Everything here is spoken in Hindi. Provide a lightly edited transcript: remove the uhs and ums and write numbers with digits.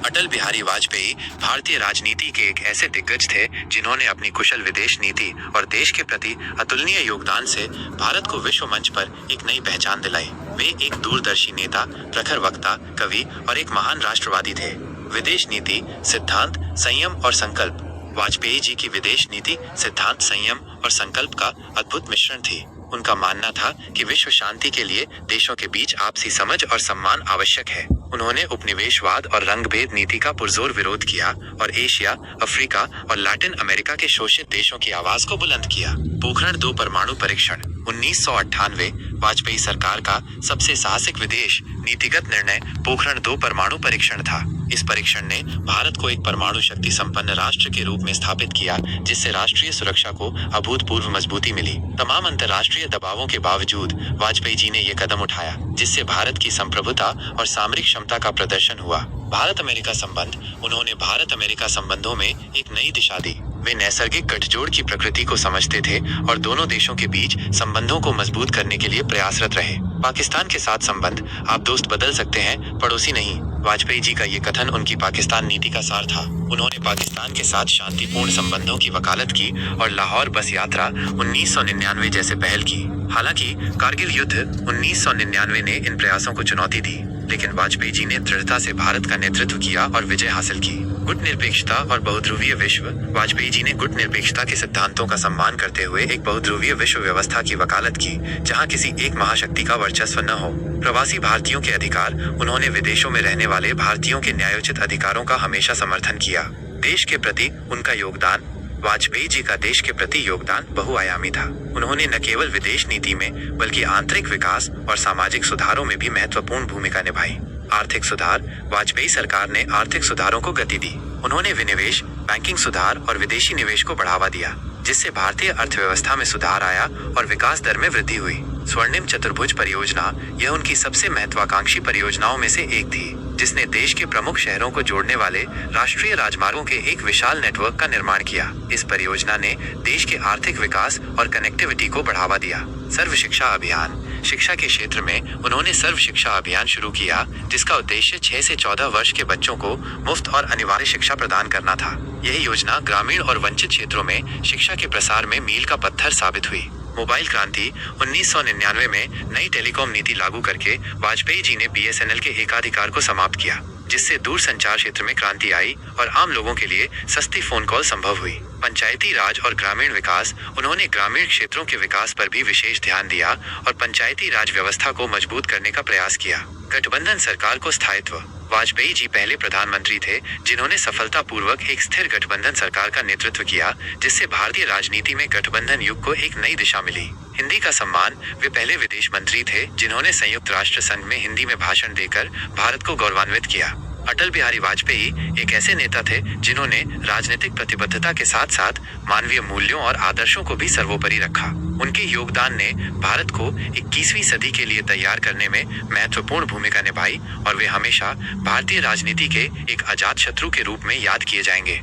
अटल बिहारी वाजपेयी भारतीय राजनीति के एक ऐसे दिग्गज थे जिन्होंने अपनी कुशल विदेश नीति और देश के प्रति अतुलनीय योगदान से भारत को विश्व मंच पर एक नई पहचान दिलाई। वे एक दूरदर्शी नेता, प्रखर वक्ता, कवि और एक महान राष्ट्रवादी थे। विदेश नीति, सिद्धांत, संयम और संकल्प। वाजपेयी जी की विदेश नीति सिद्धांत, संयम और संकल्प का अद्भुत मिश्रण थी। उनका मानना था कि विश्व शांति के लिए देशों के बीच आपसी समझ और सम्मान आवश्यक है। उन्होंने उपनिवेशवाद और रंगभेद नीति का पुरजोर विरोध किया और एशिया, अफ्रीका और लैटिन अमेरिका के शोषित देशों की आवाज को बुलंद किया। पोखरण 2 परमाणु परीक्षण। 1998 वाजपेयी सरकार का सबसे साहसिक विदेश नीतिगत निर्णय पोखरण 2 परमाणु परीक्षण था। इस परीक्षण ने भारत को एक परमाणु शक्ति संपन्न राष्ट्र के रूप में स्थापित किया, जिससे राष्ट्रीय सुरक्षा को अभूतपूर्व मजबूती मिली। तमाम अंतर्राष्ट्रीय दबावों के बावजूद वाजपेयी जी ने ये कदम उठाया, जिससे भारत की संप्रभुता और सामरिक क्षमता का प्रदर्शन हुआ। भारत अमेरिका संबंध। उन्होंने भारत अमेरिका संबंधों में एक नई दिशा दी। वे नैसर्गिक गठजोड़ की प्रकृति को समझते थे और दोनों देशों के बीच संबंधों को मजबूत करने के लिए प्रयासरत रहे। पाकिस्तान के साथ संबंध। आप दोस्त बदल सकते हैं, पड़ोसी नहीं। वाजपेयी जी का ये कथन उनकी पाकिस्तान नीति का सार था। उन्होंने पाकिस्तान के साथ शांतिपूर्ण संबंधों की वकालत की और लाहौर बस यात्रा 1999 जैसे पहल की। हालांकि कारगिल युद्ध 1999 ने इन प्रयासों को चुनौती दी, लेकिन वाजपेयी जी ने दृढ़ता से भारत का नेतृत्व किया और विजय हासिल की। गुट निरपेक्षता और बहुध्रुवीय विश्व। वाजपेयी जी ने गुट निरपेक्षता के सिद्धांतों का सम्मान करते हुए एक बहुध्रुवीय विश्व व्यवस्था की वकालत की, जहां किसी एक महाशक्ति का वर्चस्व न हो। प्रवासी भारतीयों के अधिकार। उन्होंने विदेशों में रहने वाले भारतीयों के न्यायोचित अधिकारों का हमेशा समर्थन किया। देश के प्रति उनका योगदान। वाजपेयी जी का देश के प्रति योगदान बहुआयामी था। उन्होंने न केवल विदेश नीति में बल्कि आंतरिक विकास और सामाजिक सुधारों में भी महत्वपूर्ण भूमिका निभाई। आर्थिक सुधार। वाजपेयी सरकार ने आर्थिक सुधारों को गति दी। उन्होंने विनिवेश, बैंकिंग सुधार और विदेशी निवेश को बढ़ावा दिया, जिससे भारतीय अर्थव्यवस्था में सुधार आया और विकास दर में वृद्धि हुई। स्वर्णिम चतुर्भुज परियोजना। यह उनकी सबसे महत्वाकांक्षी परियोजनाओं में से एक थी, जिसने देश के प्रमुख शहरों को जोड़ने वाले राष्ट्रीय राजमार्गों के एक विशाल नेटवर्क का निर्माण किया। इस परियोजना ने देश के आर्थिक विकास और कनेक्टिविटी को बढ़ावा दिया। सर्व शिक्षा अभियान। शिक्षा के क्षेत्र में उन्होंने सर्व शिक्षा अभियान शुरू किया, जिसका उद्देश्य 6 से 14 वर्ष के बच्चों को मुफ्त और अनिवार्य शिक्षा प्रदान करना था। यह योजना ग्रामीण और वंचित क्षेत्रों में शिक्षा के प्रसार में मील का पत्थर साबित हुई। मोबाइल क्रांति। 1999 में नई टेलीकॉम नीति लागू करके वाजपेयी जी ने BSNL के एकाधिकार को समाप्त किया, जिससे दूर संचार क्षेत्र में क्रांति आई और आम लोगों के लिए सस्ती फोन कॉल संभव हुई। पंचायती राज और ग्रामीण विकास। उन्होंने ग्रामीण क्षेत्रों के विकास पर भी विशेष ध्यान दिया और पंचायती राज व्यवस्था को मजबूत करने का प्रयास किया। गठबंधन सरकार को स्थायित्व। वाजपेयी जी पहले प्रधानमंत्री थे जिन्होंने सफलतापूर्वक एक स्थिर गठबंधन सरकार का नेतृत्व किया, जिससे भारतीय राजनीति में गठबंधन युग को एक नई दिशा मिली। हिंदी का सम्मान। वे पहले विदेश मंत्री थे जिन्होंने संयुक्त राष्ट्र संघ में हिंदी में भाषण देकर भारत को गौरवान्वित किया। अटल बिहारी वाजपेयी एक ऐसे नेता थे जिन्होंने राजनीतिक प्रतिबद्धता के साथ साथ मानवीय मूल्यों और आदर्शों को भी सर्वोपरि रखा। उनके योगदान ने भारत को 21वीं सदी के लिए तैयार करने में महत्वपूर्ण भूमिका निभाई और वे हमेशा भारतीय राजनीति के एक अजातशत्रु के रूप में याद किए जाएंगे।